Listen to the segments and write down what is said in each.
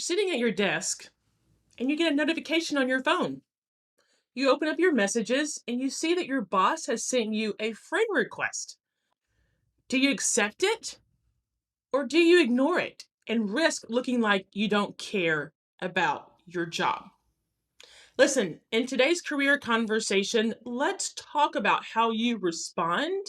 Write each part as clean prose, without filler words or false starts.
sitting at your desk and you get a notification on your phone. You open up your messages and you see that your boss has sent you a friend request. Do you accept it or do you ignore it and risk looking like you don't care about your job? Listen, in today's career conversation, let's talk about how you respond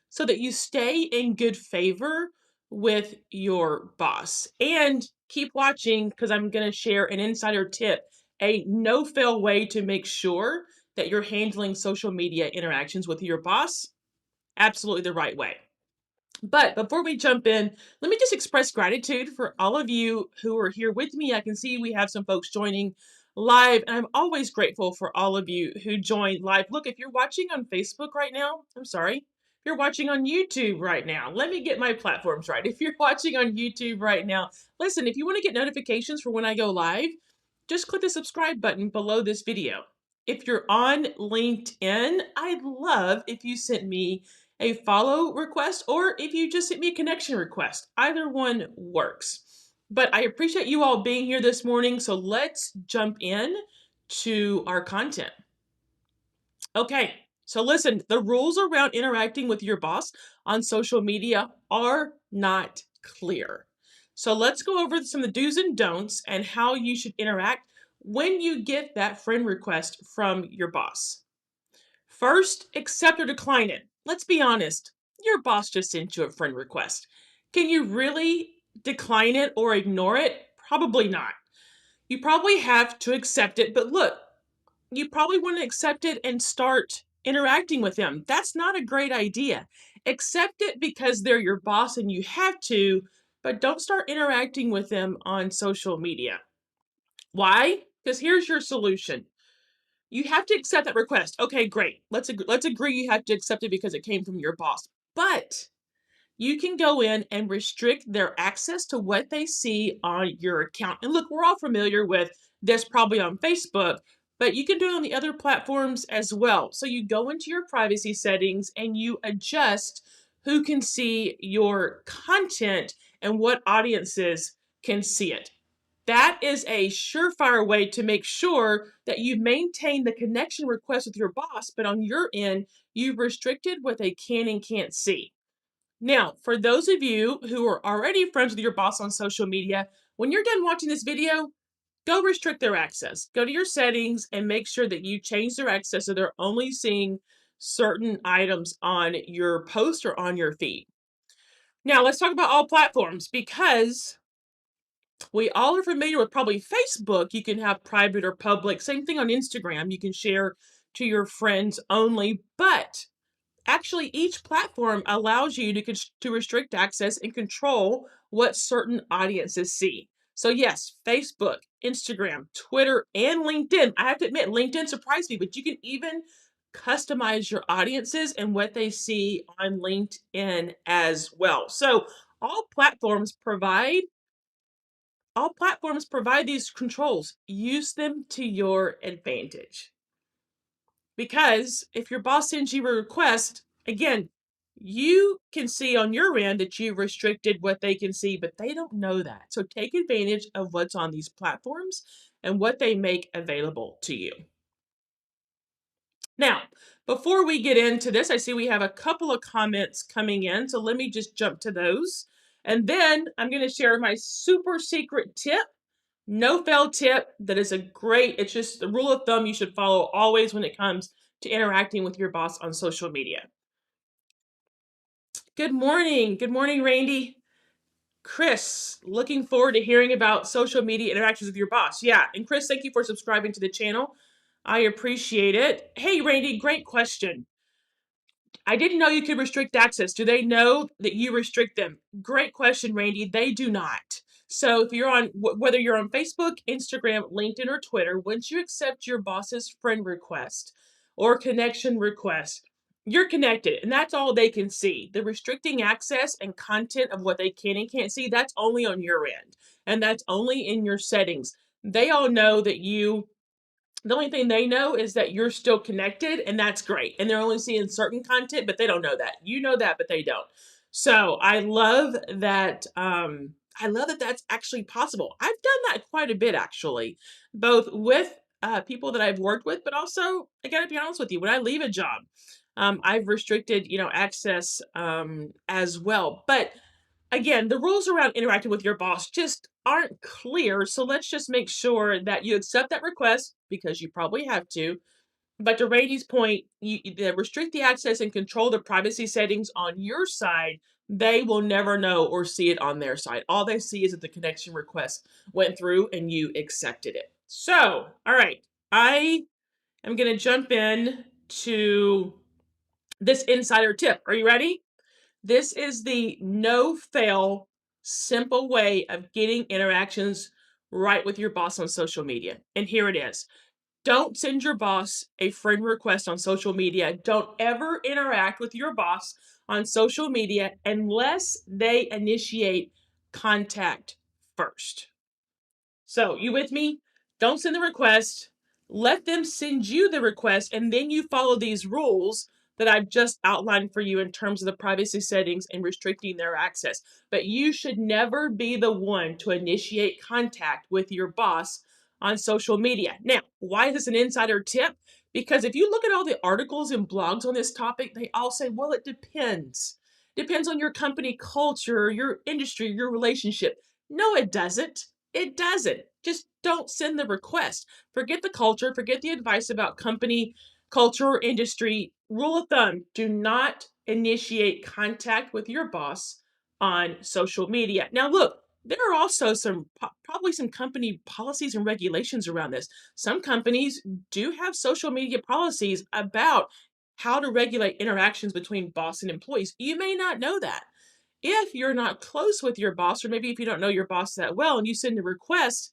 so that you stay in good favor with your boss. And keep watching because I'm going to share an insider tip, a no fail way to make sure that you're handling social media interactions with your boss absolutely the right way. But before we jump in, let me just express gratitude for all of you who are here with me. I can see we have some folks joining live, and I'm always grateful for all of you who joined live. Look, if you're watching on Facebook right now, I'm sorry. If you're watching on YouTube right now, let me get my platforms right. If you're watching on YouTube right now, listen, if you want to get notifications for when I go live, just click the subscribe button below this video. If you're on LinkedIn, I'd love if you sent me a follow request or if you just sent me a connection request. Either one works. But I appreciate you all being here this morning, so let's jump in to our content. Okay, so listen, the rules around interacting with your boss on social media are not clear. So let's go over some of the do's and don'ts and how you should interact when you get that friend request from your boss. First, accept or decline it. Let's be honest, your boss just sent you a friend request. Can you really decline it or ignore it? Probably not. You probably have to accept it, but look, you probably want to accept it and start interacting with them. That's not a great idea. Accept it because they're your boss and you have to, but don't start interacting with them on social media. Why? Because here's your solution. You have to accept that request. Okay, great. Let's agree you have to accept it because it came from your boss. But you can go in and restrict their access to what they see on your account. And look, we're all familiar with this probably on Facebook, but you can do it on the other platforms as well. So you go into your privacy settings and you adjust who can see your content and what audiences can see it. That is a surefire way to make sure that you maintain the connection request with your boss, but on your end, you've restricted what they can and can't see. Now, for those of you who are already friends with your boss on social media, when you're done watching this video, go restrict their access. Go to your settings and make sure that you change their access so they're only seeing certain items on your post or on your feed. Now, let's talk about all platforms because we all are familiar with probably Facebook. You can have private or public. Same thing on Instagram. You can share to your friends only, but actually each platform allows you to restrict access and control what certain audiences see. So yes, Facebook, Instagram, Twitter, and LinkedIn. I have to admit, LinkedIn surprised me, but you can even customize your audiences and what they see on LinkedIn as well. So all platforms provide these controls. Use them to your advantage. Because if your boss sends you a request, again, you can see on your end that you restricted what they can see, but they don't know that. So take advantage of what's on these platforms and what they make available to you. Now, before we get into this, I see we have a couple of comments coming in, so let me just jump to those. And then I'm going to share my super secret tip, no fail tip that is it's just the rule of thumb you should follow always when it comes to interacting with your boss on social media. Good morning. Good morning, Randy. Chris, looking forward to hearing about social media interactions with your boss. Yeah, and Chris, thank you for subscribing to the channel. I appreciate it. Hey, Randy, great question. I didn't know you could restrict access. Do they know that you restrict them? Great question, Randy. They do not. So if you're on, whether you're on Facebook, Instagram, LinkedIn, or Twitter, once you accept your boss's friend request or connection request, you're connected, and that's all they can see. The restricting access and content of what they can and can't see, that's only on your end, and that's only in your settings. They all know that the only thing they know is that you're still connected, and that's great. And they're only seeing certain content, but they don't know that. You know that, but they don't. So I love that. I love that that's actually possible. I've done that quite a bit, actually, both with people that I've worked with, but also, I gotta be honest with you, when I leave a job, I've restricted, access as well. But again, the rules around interacting with your boss just aren't clear. So let's just make sure that you accept that request because you probably have to. But to Rainey's point, restrict the access and control the privacy settings on your side. They will never know or see it on their side. All they see is that the connection request went through and you accepted it. So, all right, I am going to jump in to this insider tip. Are you ready? This is the no fail, simple way of getting interactions right with your boss on social media. And here it is. Don't send your boss a friend request on social media. Don't ever interact with your boss on social media unless they initiate contact first. So, you with me? Don't send the request. Let them send you the request, and then you follow these rules that I've just outlined for you in terms of the privacy settings and restricting their access. But you should never be the one to initiate contact with your boss on social media. Now, why is this an insider tip? Because if you look at all the articles and blogs on this topic, they all say, well, it depends. Depends on your company culture, your industry, your relationship. No, it doesn't. It doesn't. Just don't send the request. Forget the culture, forget the advice about company culture or industry. Rule of thumb, do not initiate contact with your boss on social media. Now, look, there are also probably some company policies and regulations around this. Some companies do have social media policies about how to regulate interactions between boss and employees. You may not know that. If you're not close with your boss, or maybe if you don't know your boss that well and you send a request,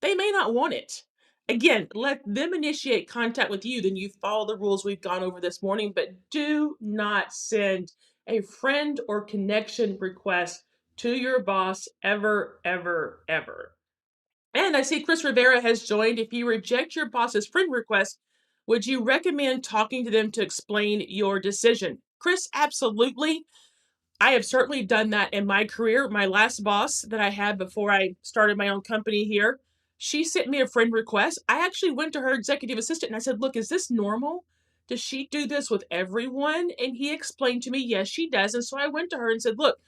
they may not want it. Again, let them initiate contact with you, then you follow the rules we've gone over this morning, but do not send a friend or connection request to your boss ever, ever, ever. And I see Chris Rivera has joined. If you reject your boss's friend request, would you recommend talking to them to explain your decision? Chris, absolutely. I have certainly done that in my career. My last boss that I had before I started my own company here, she sent me a friend request. I actually went to her executive assistant and I said, "Look, is this normal? Does she do this with everyone?" And he explained to me, "Yes, she does." And so I went to her and said, "Look,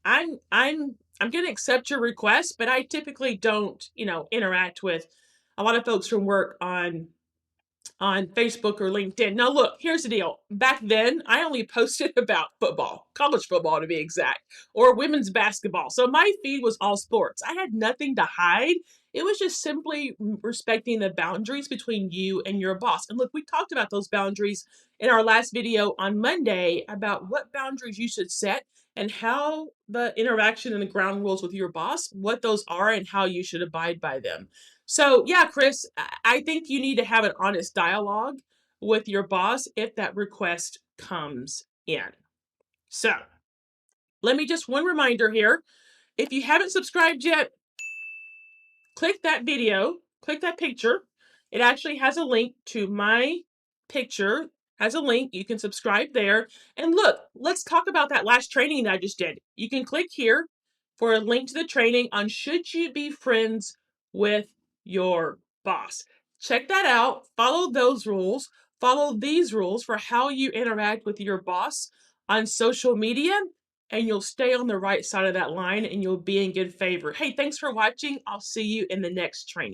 I'm going to accept your request, but I typically don't, interact with a lot of folks from work on Facebook or LinkedIn." Now, look, here's the deal. Back then, I only posted about football, college football to be exact, or women's basketball. So my feed was all sports. I had nothing to hide. It was just simply respecting the boundaries between you and your boss. And look, we talked about those boundaries in our last video on Monday about what boundaries you should set and how the interaction and the ground rules with your boss, what those are and how you should abide by them. So, yeah, Chris, I think you need to have an honest dialogue with your boss if that request comes in. So, let me just one reminder here. If you haven't subscribed yet, click that video, click that picture. It actually has a link to my picture, has a link. You can subscribe there. And look, let's talk about that last training that I just did. You can click here for a link to the training on should you be friends with your boss. Check that out. Follow those rules. Follow these rules for how you interact with your boss on social media, and you'll stay on the right side of that line and you'll be in good favor. Hey, thanks for watching. I'll see you in the next training.